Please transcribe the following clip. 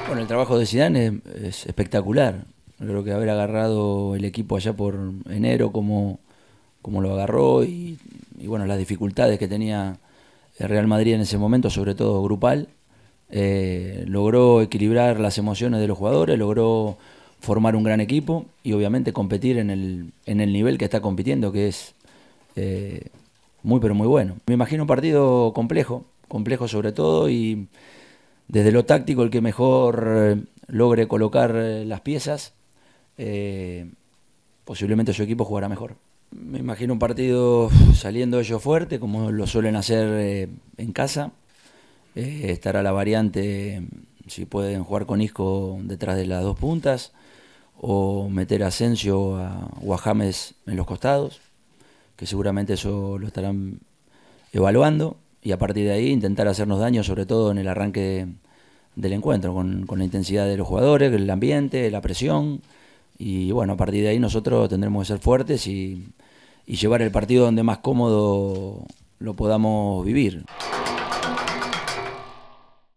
Bueno, el trabajo de Zidane es espectacular. Creo que haber agarrado el equipo allá por enero como lo agarró y bueno, las dificultades que tenía el Real Madrid en ese momento, sobre todo grupal, logró equilibrar las emociones de los jugadores, logró formar un gran equipo y obviamente competir en el nivel que está compitiendo, que es muy pero muy bueno. Me imagino un partido complejo, complejo sobre todo y desde lo táctico el que mejor logre colocar las piezas, eh, posiblemente su equipo jugará mejor. Me imagino un partido saliendo ellos fuerte, como lo suelen hacer en casa. Estará la variante si pueden jugar con Isco detrás de las dos puntas o meter a Asensio o a James en los costados, que seguramente eso lo estarán evaluando y a partir de ahí intentar hacernos daño, sobre todo en el arranque del encuentro, con la intensidad de los jugadores, el ambiente, la presión. Y bueno, a partir de ahí nosotros tendremos que ser fuertes y llevar el partido donde más cómodo lo podamos vivir.